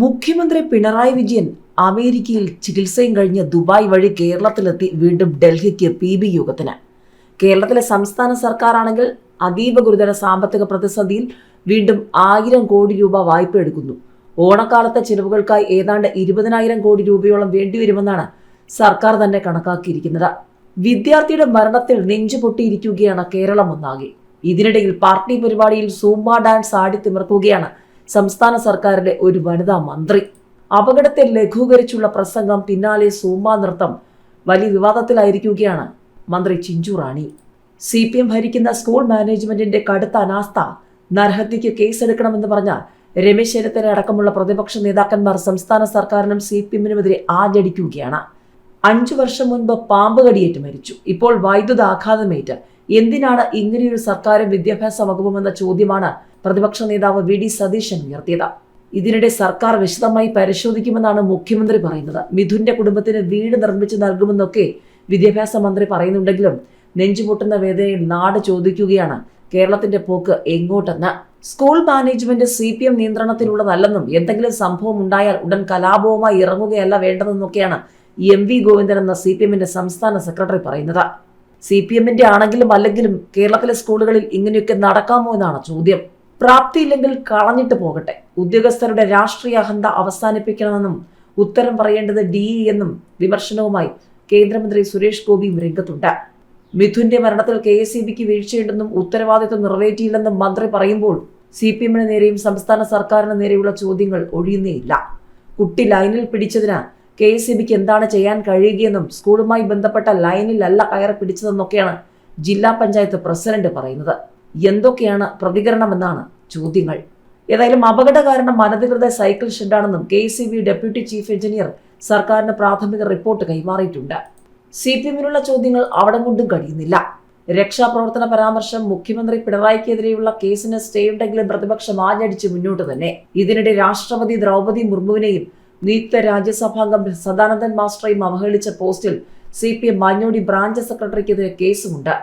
മുഖ്യമന്ത്രി പിണറായി വിജയൻ അമേരിക്കയിൽ ചികിത്സയും കഴിഞ്ഞ് ദുബായ് വഴി കേരളത്തിലെത്തി വീണ്ടും ഡൽഹിക്ക് PB യോഗത്തിന്. കേരളത്തിലെ സംസ്ഥാന സർക്കാരാണെങ്കിൽ അതീവ ഗുരുതര സാമ്പത്തിക പ്രതിസന്ധിയിൽ വീണ്ടും 1000 കോടി രൂപ വായ്പ എടുക്കുന്നു. ഓണക്കാലത്തെ ചിലവുകൾക്കായി ഏതാണ്ട് 20,000 കോടി രൂപയോളം വേണ്ടിവരുമെന്നാണ് സർക്കാർ തന്നെ കണക്കാക്കിയിരിക്കുന്നത്. വിദ്യാർത്ഥിയുടെ മരണത്തിൽ നെഞ്ചുപൊട്ടിയിരിക്കുകയാണ് കേരളം ഒന്നാകെ. ഇതിനിടയിൽ പാർട്ടി പരിപാടിയിൽ സൂംബ ഡാൻസ് ആടിത്തിമിർക്കുകയാണ് സംസ്ഥാന സർക്കാരിലെ ഒരു വനിതാ മന്ത്രി. അപകടത്തെ ലഘൂകരിച്ചുള്ള പ്രസംഗം പിന്നാലെ സൂംബ നൃത്തം വലിയ വിവാദത്തിലായിരിക്കുകയാണ് മന്ത്രി ചിഞ്ചു റാണി. CPM ഭരിക്കുന്ന സ്കൂൾ മാനേജ്മെന്റിന്റെ കടുത്ത അനാസ്ഥ, നരഹത്യക്ക് കേസെടുക്കണമെന്ന് പറഞ്ഞ രമേശ് ചെന്നിത്തല അടക്കമുള്ള പ്രതിപക്ഷ നേതാക്കന്മാർ സംസ്ഥാന സർക്കാരിനും CPM-നുമെതിരെ ആഞ്ഞടിക്കുകയാണ്. 5 വർഷം മുൻപ് പാമ്പ് കടിയേറ്റ് മരിച്ചു, ഇപ്പോൾ വൈദ്യുതാഘാതമേറ്റ്. എന്തിനാണ് ഇങ്ങനെയൊരു സർക്കാരും വിദ്യാഭ്യാസ വകുപ്പുമെന്ന ചോദ്യമാണ് പ്രതിപക്ഷ നേതാവ് VD സതീശൻ ഉയർത്തിയത്. ഇതിനിടെ സർക്കാർ വിശദമായി പരിശോധിക്കുമെന്നാണ് മുഖ്യമന്ത്രി പറയുന്നത്. മിഥുന്റെ കുടുംബത്തിന് വീട് നിർമ്മിച്ചു നൽകുമെന്നൊക്കെ വിദ്യാഭ്യാസ മന്ത്രി പറയുന്നുണ്ടെങ്കിലും നെഞ്ചുപൊട്ടുന്ന വേദനയിൽ നാട് ചോദിക്കുകയാണ് കേരളത്തിന്റെ പോക്ക് എങ്ങോട്ടെന്ന്. സ്കൂൾ മാനേജ്മെന്റ് CPM നിയന്ത്രണത്തിലുള്ളതല്ലെന്നും എന്തെങ്കിലും സംഭവം ഉണ്ടായാൽ ഉടൻ കലാപവുമായി ഇറങ്ങുകയല്ല വേണ്ടതെന്നൊക്കെയാണ് MV ഗോവിന്ദൻ എന്ന CPM-ന്റെ സംസ്ഥാന സെക്രട്ടറി പറയുന്നത്. CPM-ന്റെ ആണെങ്കിലും അല്ലെങ്കിലും കേരളത്തിലെ സ്കൂളുകളിൽ ഇങ്ങനെയൊക്കെ നടക്കാമോ എന്നാണ് ചോദ്യം. പ്രാപ്തിയില്ലെങ്കിൽ കളഞ്ഞിട്ട് പോകട്ടെ, ഉദ്യോഗസ്ഥരുടെ രാഷ്ട്രീയ അഹന്ത അവസാനിപ്പിക്കണമെന്നും ഉത്തരം പറയേണ്ടത് DE എന്നും വിമർശനവുമായി കേന്ദ്രമന്ത്രി സുരേഷ് ഗോപിയും രംഗത്തുണ്ട്. മിഥുന്റെ മരണത്തിൽ KSEBക്ക് വീഴ്ചയുണ്ടെന്നും ഉത്തരവാദിത്വം നിറവേറ്റിയില്ലെന്നും മന്ത്രി പറയുമ്പോൾ CPM-ന് നേരെയും സംസ്ഥാന സർക്കാരിന് നേരെയുള്ള ചോദ്യങ്ങൾ ഒഴിയുന്നേയില്ല. കുട്ടി ലൈനിൽ പിടിച്ചതിന് KSEBക്ക് എന്താണ് ചെയ്യാൻ കഴിയുകയെന്നും സ്കൂളുമായി ബന്ധപ്പെട്ട ലൈനിലല്ല കയറി പിടിച്ചതെന്നൊക്കെയാണ് ജില്ലാ പഞ്ചായത്ത് പ്രസിഡന്റ് പറയുന്നത്. എന്തൊക്കെയാണ് പ്രതികരണമെന്നാണ് ചോദ്യങ്ങൾ. ഏതായാലും അപകട കാരണം അനധികൃത സൈക്കിൾ ഷെഡാണെന്നും KSEB ഡെപ്യൂട്ടി ചീഫ് എഞ്ചിനീയർ സർക്കാരിന് പ്രാഥമിക റിപ്പോർട്ട് കൈമാറിയിട്ടുണ്ട്. CPM-നുള്ള ചോദ്യങ്ങൾ അവിടം കൊണ്ടും കഴിയുന്നില്ല. രക്ഷാപ്രവർത്തന പരാമർശം, മുഖ്യമന്ത്രി പിണറായിക്കെതിരെയുള്ള കേസിന് സ്റ്റേ ഉണ്ടെങ്കിലും പ്രതിപക്ഷം ആഞ്ഞടിച്ച് മുന്നോട്ട് തന്നെ. ഇതിനിടെ രാഷ്ട്രപതി ദ്രൗപദി മുർമുവിനെയും നിയുക്ത രാജ്യസഭാംഗം സദാനന്ദൻ മാസ്റ്ററെയും അവഹേളിച്ച പോസ്റ്റിൽ CPM മാഞ്ഞോടി ബ്രാഞ്ച് സെക്രട്ടറിക്കെതിരെ കേസുമുണ്ട്.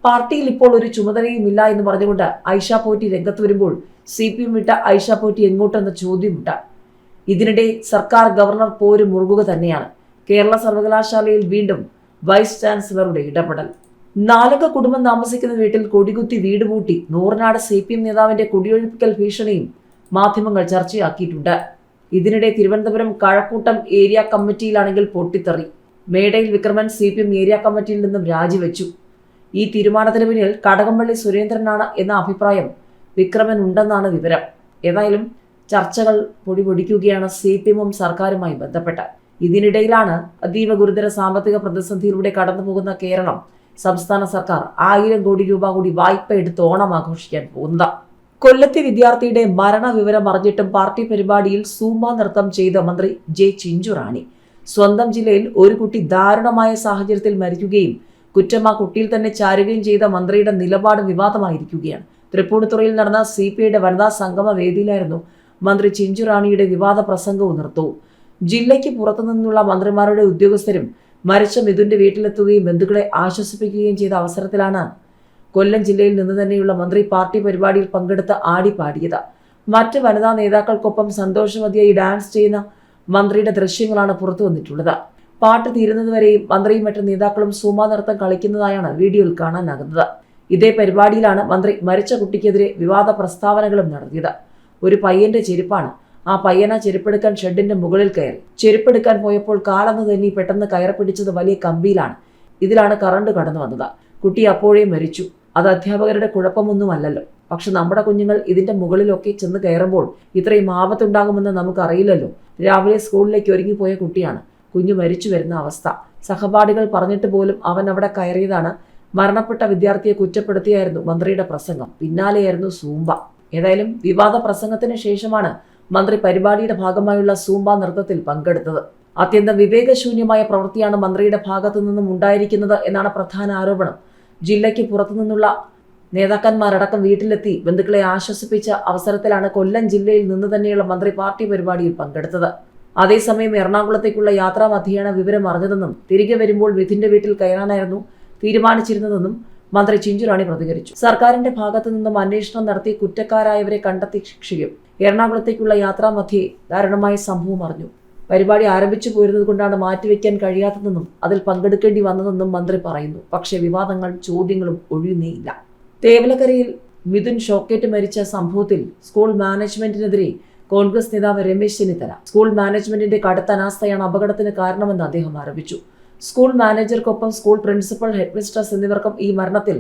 പാർട്ടിയിൽ ഇപ്പോൾ ഒരു ചുമതലയും ഇല്ല എന്ന് പറഞ്ഞുകൊണ്ട് ഐഷ പോറ്റി രംഗത്ത് വരുമ്പോൾ CPM വിട്ട ഐഷ പോറ്റി എങ്ങോട്ടെന്ന ചോദ്യമുണ്ട്. ഇതിനിടെ സർക്കാർ ഗവർണർ പോര് മുറുകുക തന്നെയാണ്. കേരള സർവകലാശാലയിൽ വീണ്ടും വൈസ് ചാൻസലറുടെ ഇടപെടൽ. 4 കുടുംബം താമസിക്കുന്ന വീട്ടിൽ കൊടികുത്തി വീട് പൂട്ടി നൂറനാട് CPM നേതാവിന്റെ കുടിയൊഴിപ്പിക്കൽ ഭീഷണിയും മാധ്യമങ്ങൾ ചർച്ചയാക്കിയിട്ടുണ്ട്. ഇതിനിടെ തിരുവനന്തപുരം കഴക്കൂട്ടം ഏരിയ കമ്മിറ്റിയിലാണെങ്കിൽ പൊട്ടിത്തെറി. മേടയിൽ വിക്രമൻ CPM ഏരിയ കമ്മിറ്റിയിൽ നിന്നും രാജിവെച്ചു. ഈ തീരുമാനത്തിന് പിന്നിൽ കടകംപള്ളി സുരേന്ദ്രനാണ് എന്ന അഭിപ്രായം വിക്രമൻ ഉണ്ടെന്നാണ് വിവരം. ഏതായാലും ചർച്ചകൾ പൊടിപൊടിക്കുകയാണ് CPM-ഉം സർക്കാരുമായി ബന്ധപ്പെട്ട്. ഇതിനിടയിലാണ് അതീവ ഗുരുതര സാമ്പത്തിക പ്രതിസന്ധിയിലൂടെ കടന്നുപോകുന്ന കേരളം സംസ്ഥാന സർക്കാർ 1000 കോടി രൂപ കൂടി വായ്പ എടുത്ത് ഓണം ആഘോഷിക്കാൻ പോകുന്നത്. കൊല്ലത്തെ വിദ്യാർത്ഥിയുടെ മരണവിവരം അറിഞ്ഞിട്ടും പാർട്ടി പരിപാടിയിൽ സൂംബ നൃത്തം ചെയ്ത മന്ത്രി ചിഞ്ചു റാണി. സ്വന്തം ജില്ലയിൽ ഒരു കുട്ടി ദാരുണമായ സാഹചര്യത്തിൽ മരിക്കുകയും കുറ്റം ആ കുട്ടിയിൽ തന്നെ ചാരുകയും ചെയ്ത മന്ത്രിയുടെ നിലപാട് വിവാദമായിരിക്കുകയാണ്. തൃപ്പൂണിത്തുറയിൽ നടന്ന CPIയുടെ വനിതാ സംഗമ വേദിയിലായിരുന്നു മന്ത്രി ചിഞ്ചു റാണിയുടെ വിവാദ പ്രസംഗവും നൃത്തവും. ജില്ലയ്ക്ക് പുറത്തുനിന്നുള്ള മന്ത്രിമാരുടെ ഉദ്യോഗസ്ഥരും മരിച്ച മിഥുന്റെ വീട്ടിലെത്തുകയും ബന്ധുക്കളെ ആശ്വസിപ്പിക്കുകയും ചെയ്ത അവസരത്തിലാണ് കൊല്ലം ജില്ലയിൽ നിന്ന് തന്നെയുള്ള മന്ത്രി പാർട്ടി പരിപാടിയിൽ പങ്കെടുത്ത് ആടിപ്പാടിയത്. മറ്റ് വനിതാ നേതാക്കൾക്കൊപ്പം സന്തോഷവതിയായി ഡാൻസ് ചെയ്യുന്ന മന്ത്രിയുടെ ദൃശ്യങ്ങളാണ് പുറത്തു വന്നിട്ടുള്ളത്. പാട്ട് തീരുന്നതുവരെയും മന്ത്രിയും മറ്റ് നേതാക്കളും സൂംബ നൃത്തം കളിക്കുന്നതായാണ് വീഡിയോയിൽ കാണാനാകുന്നത്. ഇതേ പരിപാടിയിലാണ് മന്ത്രി മരിച്ച കുട്ടിക്കെതിരെ വിവാദ പ്രസ്താവനകളും നടത്തിയത്. ഒരു പയ്യന്റെ ചെരുപ്പാണ്. ആ പയ്യന ചെരുപ്പെടുക്കാൻ ഷെഡിന്റെ മുകളിൽ കയറി. ചെരുപ്പെടുക്കാൻ പോയപ്പോൾ കാലന്ന് തന്നെ പെട്ടെന്ന് കയറി പിടിച്ചത് വലിയ കമ്പിയിലാണ്. ഇതിലാണ് കറണ്ട് കടന്നു വന്നത്. കുട്ടി അപ്പോഴേ മരിച്ചു. അത് അധ്യാപകരുടെ കുഴപ്പമൊന്നുമല്ലല്ലോ. പക്ഷെ നമ്മുടെ കുഞ്ഞുങ്ങൾ ഇതിന്റെ മുകളിലൊക്കെ ചെന്ന് കയറുമ്പോൾ ഇത്രയും ആപത്തുണ്ടാകുമെന്ന് നമുക്കറിയില്ലല്ലോ. രാവിലെ സ്കൂളിലേക്ക് ഒരുങ്ങിപ്പോയ കുട്ടിയാണ്. കുഞ്ഞു മരിച്ചു വരുന്ന അവസ്ഥ. സഹപാഠികൾ പറഞ്ഞിട്ട് പോലും അവൻ അവിടെ കയറിയതാണ്. മരണപ്പെട്ട വിദ്യാർത്ഥിയെ കുറ്റപ്പെടുത്തിയായിരുന്നു മന്ത്രിയുടെ പ്രസംഗം. പിന്നാലെയായിരുന്നു സൂംബ. ഏതായാലും വിവാദ പ്രസംഗത്തിന് ശേഷമാണ് മന്ത്രി പരിപാടിയുടെ ഭാഗമായുള്ള സൂംബ നൃത്തത്തിൽ പങ്കെടുത്തത്. അത്യന്തം വിവേകശൂന്യമായ പ്രവൃത്തിയാണ് മന്ത്രിയുടെ ഭാഗത്തു നിന്നും ഉണ്ടായിരിക്കുന്നത് എന്നാണ് പ്രധാന ആരോപണം. ജില്ലയ്ക്ക് പുറത്തുനിന്നുള്ള നേതാക്കന്മാരടക്കം വീട്ടിലെത്തി ബന്ധുക്കളെ ആശ്വസിപ്പിച്ച അവസരത്തിലാണ് കൊല്ലം ജില്ലയിൽ നിന്ന് തന്നെയുള്ള മന്ത്രി പാർട്ടി പരിപാടിയിൽ പങ്കെടുത്തത്. അതേസമയം എറണാകുളത്തേക്കുള്ള യാത്രാ മധ്യേയാണ് വിവരം അറിഞ്ഞതെന്നും തിരികെ വരുമ്പോൾ മിഥുന്റെ വീട്ടിൽ കയറാനായിരുന്നു തീരുമാനിച്ചിരുന്നതെന്നും മന്ത്രി ചിഞ്ചുറാണി പ്രതികരിച്ചു. സർക്കാരിന്റെ ഭാഗത്തു നിന്നും അന്വേഷണം നടത്തി കുറ്റക്കാരായവരെ കണ്ടെത്തി ശിക്ഷിക്കും. എറണാകുളത്തേക്കുള്ള യാത്രാമധ്യേ ദാരുണമായ സംഭവം അറിഞ്ഞു. പരിപാടി ആരംഭിച്ചു പോയിരുന്നത് കൊണ്ടാണ് മാറ്റിവെക്കാൻ കഴിയാത്തതെന്നും അതിൽ പങ്കെടുക്കേണ്ടി വന്നതെന്നും മന്ത്രി പറയുന്നു. പക്ഷേ വിവാദങ്ങൾ ചോദ്യങ്ങളും ഒഴിയുന്നേയില്ല. തേവലക്കരയിൽ മിഥുൻ ഷോക്കേറ്റ് മരിച്ച സംഭവത്തിൽ സ്കൂൾ മാനേജ്മെന്റിനെതിരെ കോൺഗ്രസ് നേതാവ് രമേശ് ചെന്നിത്തല സ്കൂൾ മാനേജ്മെന്റിന്റെ കടുത്ത അനാസ്ഥയാണ് അപകടത്തിന് കാരണമെന്ന് അദ്ദേഹം ആരോപിച്ചു. സ്കൂൾ മാനേജർക്കൊപ്പം സ്കൂൾ പ്രിൻസിപ്പൽ, ഹെഡ്മിസ്ട്രസ് എന്നിവർക്കും ഈ മരണത്തിൽ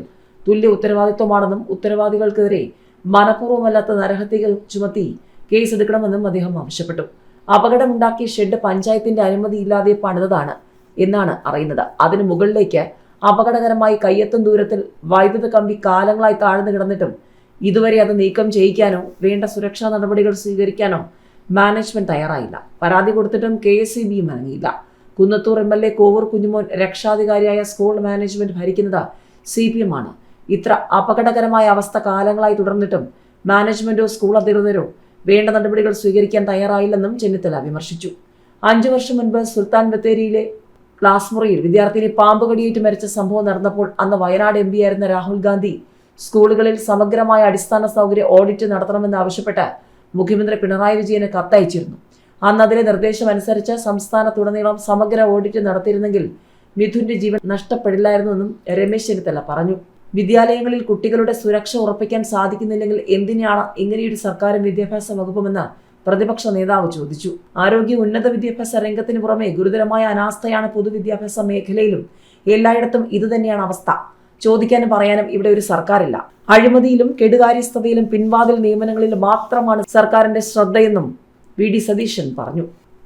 തുല്യ ഉത്തരവാദിത്വമാണെന്നും ഉത്തരവാദികൾക്കെതിരെ മനഃപൂർവ്വമല്ലാത്ത നരഹത്യ ചുമത്തി കേസെടുക്കണമെന്നും അദ്ദേഹം ആവശ്യപ്പെട്ടു. അപകടമുണ്ടാക്കിയ ഷെഡ് പഞ്ചായത്തിന്റെ അനുമതിയില്ലാതെ പണിതതാണ് എന്നാണ് അറിയുന്നത്. അതിനു മുകളിലേക്ക് അപകടകരമായി കയ്യെത്തും ദൂരത്തിൽ വൈദ്യുത കമ്പി കാലങ്ങളായി താഴ്ന്നു കിടന്നിട്ടും ഇതുവരെ അത് നീക്കം ചെയ്യിക്കാനോ വേണ്ട സുരക്ഷാ നടപടികൾ സ്വീകരിക്കാനോ മാനേജ്മെന്റ് തയ്യാറായില്ല. പരാതി കൊടുത്തിട്ടും KSEB അനങ്ങിയില്ല. കുന്നത്തൂർ MLA കോവൂർ കുഞ്ഞുമോൻ രക്ഷാധികാരിയായ സ്കൂൾ മാനേജ്മെന്റ് ഭരിക്കുന്നത് CPM ആണ്. ഇത്ര അപകടകരമായ അവസ്ഥ കാലങ്ങളായി തുടർന്നിട്ടും മാനേജ്മെന്റോ സ്കൂൾ അധികൃതരോ വേണ്ട നടപടികൾ സ്വീകരിക്കാൻ തയ്യാറായില്ലെന്നും ചെന്നിത്തല വിമർശിച്ചു. 5 വർഷം മുൻപ് സുൽത്താൻ ബത്തേരിയിലെ ക്ലാസ് മുറിയിൽ വിദ്യാർത്ഥിനി പാമ്പ് കടിയേറ്റ് മരിച്ച സംഭവം നടന്നപ്പോൾ അന്ന് വയനാട് MP ആയിരുന്ന രാഹുൽ ഗാന്ധി സ്കൂളുകളിൽ സമഗ്രമായ അടിസ്ഥാന സൗകര്യ ഓഡിറ്റ് നടത്തണമെന്നാവശ്യപ്പെട്ട് മുഖ്യമന്ത്രി പിണറായി വിജയന് കത്തയച്ചിരുന്നു. അന്ന് അതിലെ നിർദ്ദേശമനുസരിച്ച് സംസ്ഥാനത്തുടനീളം സമഗ്ര ഓഡിറ്റ് നടത്തിയിരുന്നെങ്കിൽ മിഥുന്റെ ജീവൻ നഷ്ടപ്പെടില്ലായിരുന്നെന്നും രമേശ് ചെന്നിത്തല പറഞ്ഞു. വിദ്യാലയങ്ങളിൽ കുട്ടികളുടെ സുരക്ഷ ഉറപ്പിക്കാൻ സാധിക്കുന്നില്ലെങ്കിൽ എന്തിനാണ് ഇങ്ങനെയൊരു സർക്കാരും വിദ്യാഭ്യാസ വകുപ്പുമെന്ന് പ്രതിപക്ഷ നേതാവ് ചോദിച്ചു. ആരോഗ്യ ഉന്നത വിദ്യാഭ്യാസ രംഗത്തിന് പുറമെ ഗുരുതരമായ അനാസ്ഥയാണ് പൊതുവിദ്യാഭ്യാസ മേഖലയിലും. എല്ലായിടത്തും ഇതുതന്നെയാണ് അവസ്ഥ. ചോദിക്കാനും പറയാനും ഇവിടെ ഒരു സർക്കാരില്ല. അഴിമതിയിലും കെടുകാര്യസ്ഥതയിലും പിൻവാതിൽ നിയമനങ്ങളിലും മാത്രമാണ് സർക്കാരിന്റെ ശ്രദ്ധയെന്നും VD സതീശൻ പറഞ്ഞു.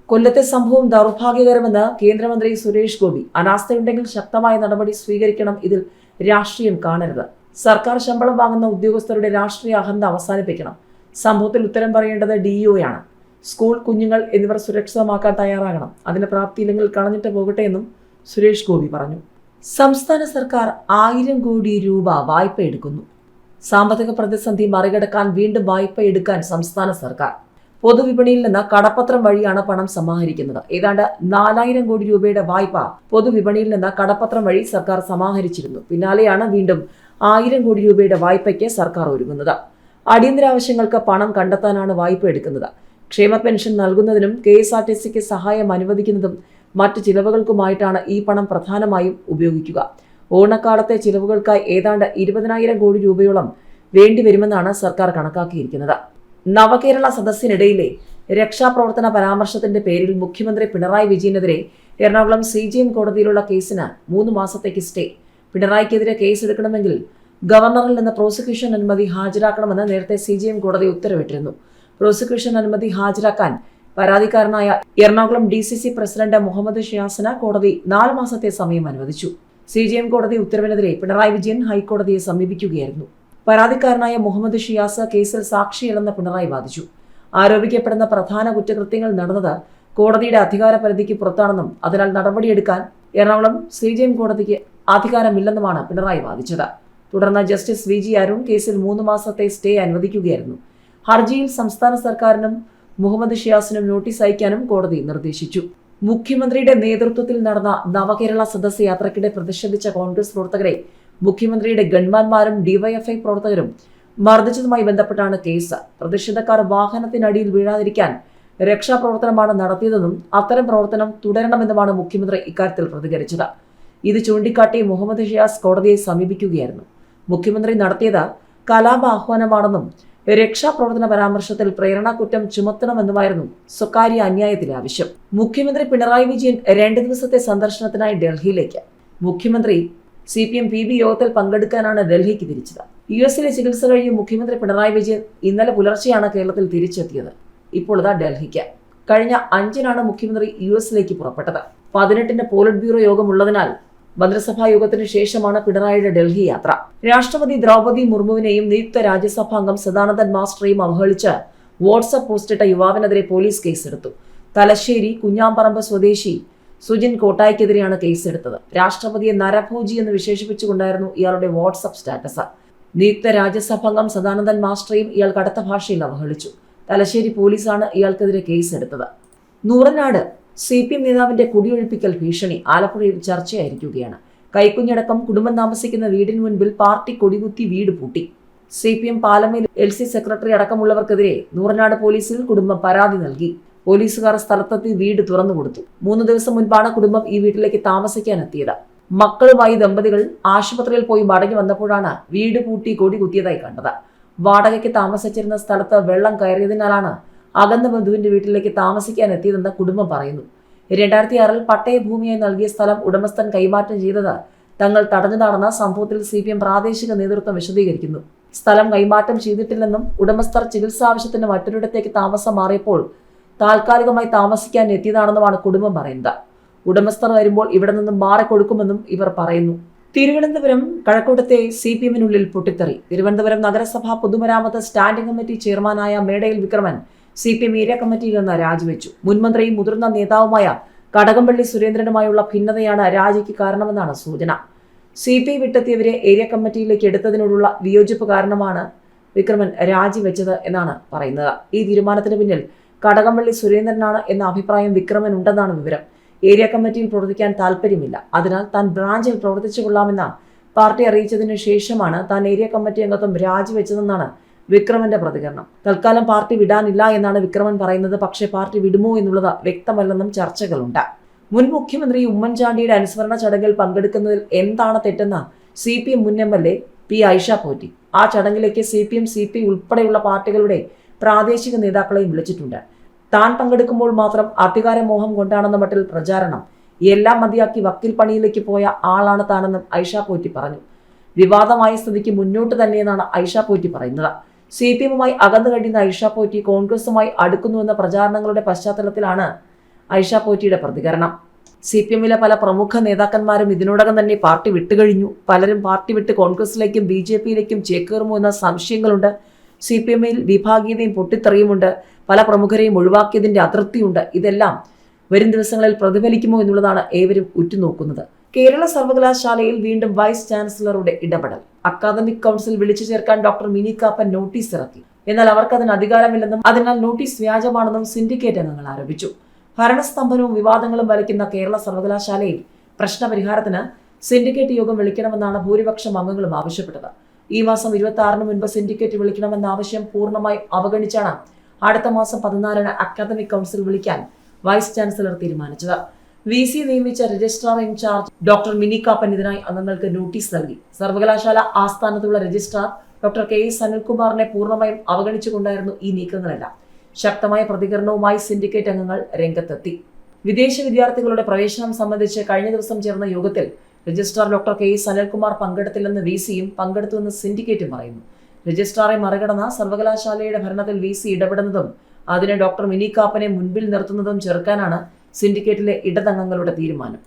കൊല്ലത്തെ സംഭവം ദൗർഭാഗ്യകരമെന്ന് കേന്ദ്രമന്ത്രി സുരേഷ് ഗോപി. അനാസ്ഥയുണ്ടെങ്കിൽ ശക്തമായ നടപടി സ്വീകരിക്കണം. ഇതിൽ രാഷ്ട്രീയം കാണരുത്. സർക്കാർ ശമ്പളം വാങ്ങുന്ന ഉദ്യോഗസ്ഥരുടെ രാഷ്ട്രീയ അഹന്ത അവസാനിപ്പിക്കണം. സംഭവത്തിൽ ഉത്തരം പറയേണ്ടത് DEO-യാണ്. സ്കൂൾ, കുഞ്ഞുങ്ങൾ എന്നിവർ സുരക്ഷിതമാക്കാൻ തയ്യാറാകണം. അതിന് പ്രാപ്തിയില്ലെങ്കിൽ കളഞ്ഞിട്ട് പോകട്ടെ എന്നും സുരേഷ് ഗോപി പറഞ്ഞു. സംസ്ഥാന സർക്കാർ 1000 കോടി രൂപ വായ്പ എടുക്കുന്നു. സാമ്പത്തിക പ്രതിസന്ധി മറികടക്കാൻ വീണ്ടും വായ്പ എടുക്കാൻ സംസ്ഥാന സർക്കാർ പൊതുവിപണിയിൽ നിന്ന് കടപ്പത്രം വഴിയാണ് പണം സമാഹരിക്കുന്നത്. ഏതാണ്ട് 4000 കോടി രൂപയുടെ വായ്പ പൊതുവിപണിയിൽ നിന്ന് കടപ്പത്രം വഴി സർക്കാർ സമാഹരിച്ചിരുന്നു. പിന്നാലെയാണ് വീണ്ടും 1000 കോടി രൂപയുടെ വായ്പയ്ക്ക് സർക്കാർ ഒരുങ്ങുന്നത്. അടിയന്തര ആവശ്യങ്ങൾക്ക് പണം കണ്ടെത്താനാണ് വായ്പ എടുക്കുന്നത്. ക്ഷേമ പെൻഷൻ നൽകുന്നതിനും KSRTCക്ക് സഹായം അനുവദിക്കുന്നതും മറ്റ് ചിലവുകൾക്കുമായിട്ടാണ് ഈ പണം പ്രധാനമായും ഉപയോഗിക്കുക. ഓണക്കാലത്തെ ചിലവുകൾക്കായി ഏതാണ്ട് 20,000 കോടി രൂപയോളം വേണ്ടിവരുമെന്നാണ് സർക്കാർ കണക്കാക്കിയിരിക്കുന്നത്. നവകേരള സദസ്സിനിടയിലെ രക്ഷാപ്രവർത്തന പരാമർശത്തിന്റെ പേരിൽ മുഖ്യമന്ത്രി പിണറായി വിജയനെതിരെ എറണാകുളം CJM കോടതിയിലുള്ള കേസിന് 3 മാസത്തേക്ക് സ്റ്റേ. പിണറായിക്കെതിരെ കേസെടുക്കണമെങ്കിൽ ഗവർണറിൽ നിന്ന് പ്രോസിക്യൂഷൻ അനുമതി ഹാജരാക്കണമെന്ന് നേരത്തെ CJM കോടതി ഉത്തരവിട്ടിരുന്നു. പ്രോസിക്യൂഷൻ അനുമതി ഹാജരാക്കാൻ പരാതിക്കാരനായ എറണാകുളം DCC പ്രസിഡന്റ് മുഹമ്മദ് ഷിയാസിന് കോടതി 4 മാസത്തെ സമയം അനുവദിച്ചു. CJM കോടതി ഉത്തരവിനെതിരെ പിണറായി വിജയൻ ഹൈക്കോടതിയെ സമീപിക്കുകയായിരുന്നു. പരാതിക്കാരനായ മുഹമ്മദ് ഷിയാസ് കേസിൽ സാക്ഷിയല്ലെന്ന് പിണറായി വാദിച്ചു. ആരോപിക്കപ്പെടുന്ന പ്രധാന കുറ്റകൃത്യങ്ങൾ നടന്നത് കോടതിയുടെ അധികാര പരിധിക്ക് പുറത്താണെന്നും അതിനാൽ നടപടിയെടുക്കാൻ എറണാകുളം CJM കോടതിക്ക് അധികാരമില്ലെന്നുമാണ് പിണറായി വാദിച്ചത്. തുടർന്ന് ജസ്റ്റിസ് VG അരുൺ കേസിൽ 3 മാസത്തെ സ്റ്റേ അനുവദിക്കുകയായിരുന്നു. ഹർജിയിൽ സംസ്ഥാന സർക്കാരിനും മുഹമ്മദ് ഷിയാസിനും നോട്ടീസ് അയക്കാനും കോടതി നിർദ്ദേശിച്ചു. മുഖ്യമന്ത്രിയുടെ നേതൃത്വത്തിൽ നടന്ന നവകേരള സദസ് യാത്രയ്ക്കിടെ പ്രതിഷേധിച്ച കോൺഗ്രസ് പ്രവർത്തകരെ മുഖ്യമന്ത്രിയുടെ ഗൺമാന്മാരും DYFI പ്രവർത്തകരും മർദ്ദിച്ചതുമായി ബന്ധപ്പെട്ടാണ് കേസ്. പ്രതിഷേധക്കാർ വാഹനത്തിനടിയിൽ വീഴാതിരിക്കാൻ രക്ഷാപ്രവർത്തനമാണ് നടത്തിയതെന്നും അത്തരം പ്രവർത്തനം തുടരണമെന്നുമാണ് മുഖ്യമന്ത്രി ഇക്കാര്യത്തിൽ പ്രതികരിച്ചത്. ഇത് ചൂണ്ടിക്കാട്ടി മുഹമ്മദ് ഷിയാസ് കോടതിയെ സമീപിക്കുകയായിരുന്നു. മുഖ്യമന്ത്രി നടത്തിയത് കലാപ ആഹ്വാനമാണെന്നും രക്ഷാപ്രവർത്തന പരാമർശത്തിൽ പ്രേരണാകുറ്റം ചുമത്തണമെന്നുമായിരുന്നു സ്വകാര്യ അന്യായത്തിലെ ആവശ്യം. മുഖ്യമന്ത്രി പിണറായി വിജയൻ 2 ദിവസത്തെ സന്ദർശനത്തിനായി ഡൽഹിയിലേക്ക്. മുഖ്യമന്ത്രി CPM PB യോഗത്തിൽ പങ്കെടുക്കാനാണ് ഡൽഹിക്ക് തിരിച്ചത്. US-ലെ ചികിത്സ കഴിഞ്ഞ് മുഖ്യമന്ത്രി പിണറായി വിജയൻ ഇന്നലെ പുലർച്ചെയാണ് കേരളത്തിൽ തിരിച്ചെത്തിയത്. ഇപ്പോൾ ഇതാ ഡൽഹിക്ക്. കഴിഞ്ഞ 5-നാണ് മുഖ്യമന്ത്രി US-ലേക്ക് പുറപ്പെട്ടത്. 18-ന് പോളിറ്റ് ബ്യൂറോ യോഗമുള്ളതിനാൽ മന്ത്രിസഭാ യോഗത്തിന് ശേഷമാണ് പിണറായിയുടെ ഡൽഹി യാത്ര. രാഷ്ട്രപതി ദ്രൗപദി മുർമുവിനെയും നിയുക്ത രാജ്യസഭാംഗം സദാനന്ദൻ മാസ്റ്ററെയും അവഹേളിച്ച് വാട്സ്ആപ്പ് പോസ്റ്റിട്ട യുവാവിനെതിരെ പോലീസ് കേസെടുത്തു. തലശ്ശേരി കുഞ്ഞാമ്പറമ്പ് സ്വദേശി സുജിൻ കോട്ടായ്ക്കെതിരെയാണ് കേസെടുത്തത്. രാഷ്ട്രപതിയെ നരഭോജി എന്ന് വിശേഷിപ്പിച്ചുകൊണ്ടായിരുന്നു ഇയാളുടെ വാട്സ്ആപ്പ് സ്റ്റാറ്റസ്. നിയുക്ത രാജ്യസഭാംഗം സദാനന്ദൻ മാസ്റ്ററെയും ഇയാൾ കടുത്ത ഭാഷയിൽ അവഹേളിച്ചു. തലശ്ശേരി പോലീസാണ് ഇയാൾക്കെതിരെ കേസെടുത്തത്. നൂറനാട് CPM നേതാവിന്റെ കുടിയൊഴിപ്പിക്കൽ ഭീഷണി ആലപ്പുഴയിൽ ചർച്ചയായിരിക്കുകയാണ്. കൈക്കുഞ്ഞടക്കം കുടുംബം താമസിക്കുന്ന വീടിന് മുൻപിൽ പാർട്ടി കൊടികുത്തി വീട് പൂട്ടി. CPM പാലമേൽ LC സെക്രട്ടറി അടക്കമുള്ളവർക്കെതിരെ നൂറനാട് പോലീസിൽ കുടുംബം പരാതി നൽകി. പോലീസുകാർ സ്ഥലത്തെത്തി വീട് തുറന്നുകൊടുത്തു. 3 ദിവസം മുൻപാണ് കുടുംബം ഈ വീട്ടിലേക്ക് താമസിക്കാനെത്തിയത്. മക്കളുമായി ദമ്പതികൾ ആശുപത്രിയിൽ പോയി മടങ്ങി വന്നപ്പോഴാണ് വീട് പൂട്ടി കൊടി കുത്തിയതായി കണ്ടത്. വാടകയ്ക്ക് താമസിച്ചിരുന്ന സ്ഥലത്ത് വെള്ളം കയറിയതിനാലാണ് അകന്ന ബന്ധുവിന്റെ വീട്ടിലേക്ക് താമസിക്കാനെത്തിയതെന്ന് കുടുംബം പറയുന്നു. 2006 പട്ടയഭൂമിയായി നൽകിയ സ്ഥലം ഉടമസ്ഥൻ കൈമാറ്റം ചെയ്തത് തങ്ങൾ തടഞ്ഞതാണെന്ന് സംഭവത്തിൽ CPM പ്രാദേശിക നേതൃത്വം വിശദീകരിക്കുന്നു. സ്ഥലം കൈമാറ്റം ചെയ്തിട്ടില്ലെന്നും ഉടമസ്ഥർ ചികിത്സാവശ്യത്തിന് മറ്റൊരിടത്തേക്ക് താമസം മാറിയപ്പോൾ താൽക്കാലികമായി താമസിക്കാൻ എത്തിയതാണെന്നുമാണ് കുടുംബം പറയുന്നത്. ഉടമസ്ഥർ വരുമ്പോൾ ഇവിടെ നിന്നും മാറിക്കൊടുക്കുമെന്നും ഇവർ പറയുന്നു. തിരുവനന്തപുരം കഴക്കൂട്ടത്തെ CPMനുള്ളിൽ പൊട്ടിത്തെറി. തിരുവനന്തപുരം നഗരസഭ പൊതുമരാമത്ത് സ്റ്റാൻഡിംഗ് കമ്മിറ്റി ചെയർമാനായ മേടയിൽ വിക്രമൻ CPM ഏരിയ കമ്മിറ്റിയിൽ നിന്ന് രാജിവെച്ചു. മുൻമന്ത്രിയും മുതിർന്ന നേതാവുമായ കടകംപള്ളി സുരേന്ദ്രനുമായുള്ള ഭിന്നതയാണ് രാജിക്ക് കാരണമെന്നാണ് സൂചന. CPI വിട്ടെത്തിയവരെ ഏരിയ കമ്മിറ്റിയിലേക്ക് എടുത്തതിനോടുള്ള വിയോജിപ്പ് കാരണമാണ് വിക്രമൻ രാജിവെച്ചത് എന്നാണ് പറയുന്നത്. ഈ തീരുമാനത്തിന് പിന്നിൽ കടകംപള്ളി സുരേന്ദ്രനാണ് എന്ന അഭിപ്രായം വിക്രമൻ ഉണ്ടെന്നാണ് വിവരം. ഏരിയ കമ്മിറ്റിയിൽ പ്രവർത്തിക്കാൻ താല്പര്യമില്ല, അതിനാൽ താൻ ബ്രാഞ്ചിൽ പ്രവർത്തിച്ചു കൊള്ളാമെന്ന പാർട്ടി അറിയിച്ചതിനു ശേഷമാണ് താൻ ഏരിയ കമ്മിറ്റി അംഗത്വം രാജിവെച്ചതെന്നാണ് വിക്രമന്റെ പ്രതികരണം. തൽക്കാലം പാർട്ടി വിടാനില്ല എന്നാണ് വിക്രമൻ പറയുന്നത്. പക്ഷേ പാർട്ടി വിടുമോ എന്നുള്ളത് വ്യക്തമല്ലെന്നും ചർച്ചകളുണ്ട്. മുൻ മുഖ്യമന്ത്രി ഉമ്മൻചാണ്ടിയുടെ അനുസ്മരണ ചടങ്ങിൽ പങ്കെടുക്കുന്നതിൽ എന്താണ് തെറ്റെന്ന് CPM മുൻ MLA P. ഐഷ പോറ്റി. ആ ചടങ്ങിലേക്ക് CPM CPI ഉൾപ്പെടെയുള്ള പാർട്ടികളുടെ പ്രാദേശിക നേതാക്കളെയും വിളിച്ചിട്ടുണ്ട്. താൻ പങ്കെടുക്കുമ്പോൾ മാത്രം അധികാരമോഹം കൊണ്ടാണെന്ന മട്ടിൽ പ്രചാരണം. എല്ലാം മതിയാക്കി വക്കീൽ പണിയിലേക്ക് പോയ ആളാണ് താനെന്നും ഐഷ പോറ്റി പറഞ്ഞു. വിവാദമായ സ്ഥിതിക്ക് മുന്നോട്ട് തന്നെയെന്നാണ് ഐഷ പോറ്റി പറയുന്നത്. CPMുമായി അകന്നു കഴിയുന്ന ഐഷ പോറ്റി കോൺഗ്രസുമായി അടുക്കുന്നുവെന്ന പ്രചാരണങ്ങളുടെ പശ്ചാത്തലത്തിലാണ് ഐഷ പോറ്റിയുടെ പ്രതികരണം. CPMിലെ പല പ്രമുഖ നേതാക്കന്മാരും ഇതിനോടകം തന്നെ പാർട്ടി വിട്ടുകഴിഞ്ഞു. പലരും പാർട്ടി വിട്ട് കോൺഗ്രസിലേക്കും BJPയിലേക്കും ചേക്കേറുമോ എന്ന സംശയങ്ങളുണ്ട്. CPMിൽ വിഭാഗീയതയും പൊട്ടിത്തെറിയുമുണ്ട്. പല പ്രമുഖരെയും ഒഴിവാക്കിയതിന്റെ അതൃപ്തിയുണ്ട്. ഇതെല്ലാം വരും ദിവസങ്ങളിൽ പ്രതിഫലിക്കുമോ എന്നുള്ളതാണ് ഏവരും ഉറ്റുനോക്കുന്നത്. കേരള സർവകലാശാലയിൽ വീണ്ടും വൈസ് ചാൻസലറുടെ ഇടപെടൽ. അക്കാദമിക് കൗൺസിൽ വിളിച്ചു ചേർക്കാൻ ഡോക്ടർ മിനി കാപ്പൻ നോട്ടീസ് ഇറക്കി. എന്നാൽ അവർക്ക് അതിന് അധികാരമില്ലെന്നും അതിനാൽ നോട്ടീസ് വ്യാജമാണെന്നും സിൻഡിക്കേറ്റ് അംഗങ്ങൾ ആരോപിച്ചു. ഭരണസ്തംഭനവും വിവാദങ്ങളും വലയ്ക്കുന്ന കേരള സർവകലാശാലയിൽ പ്രശ്നപരിഹാരത്തിന് സിൻഡിക്കേറ്റ് യോഗം വിളിക്കണമെന്നാണ് ഭൂരിപക്ഷം അംഗങ്ങളും ആവശ്യപ്പെട്ടത്. ഈ മാസം 26-ന് മുൻപ് സിൻഡിക്കേറ്റ് വിളിക്കണമെന്ന ആവശ്യം പൂർണ്ണമായും അവഗണിച്ചാണ് അടുത്ത മാസം 14-ന് അക്കാദമിക് കൗൺസിൽ വിളിക്കാൻ വൈസ് ചാൻസലർ തീരുമാനിച്ചത്. VC നിയമിച്ച registrar incharge doctor Mini Kappan ഇതിനായി അംഗങ്ങൾക്ക് നോട്ടീസ് നൽകി. സർവകലാശാല ആസ്ഥാനത്തുള്ള രജിസ്ട്രാർ ഡോക്ടർ KS അനിൽകുമാറിനെ പൂർണ്ണമായും അവഗണിച്ചുകൊണ്ടായിരുന്നു ഈ നീക്കങ്ങളെല്ലാം. ശക്തമായ പ്രതികരണവുമായി സിൻഡിക്കേറ്റ് അംഗങ്ങൾ രംഗത്തെത്തി. വിദേശ വിദ്യാർത്ഥികളുടെ പ്രവേശനം സംബന്ധിച്ച് കഴിഞ്ഞ ദിവസം ചേർന്ന യോഗത്തിൽ രജിസ്ട്രാർ ഡോക്ടർ KS അനിൽകുമാർ പങ്കെടുത്തില്ലെന്ന് VCയും പങ്കെടുത്തുവെന്ന് സിൻഡിക്കേറ്റും പറയുന്നു. രജിസ്ട്രാറെ മറികടന്ന സർവകലാശാലയുടെ ഭരണത്തിൽ VC ഇടപെടുന്നതും അതിനെ ഡോക്ടർ മിനി കാപ്പനെ മുൻപിൽ നിർത്തുന്നതും ചെറുക്കാനാണ് സിൻഡിക്കേറ്റിലെ ഇടതംഗങ്ങളുടെ തീരുമാനം.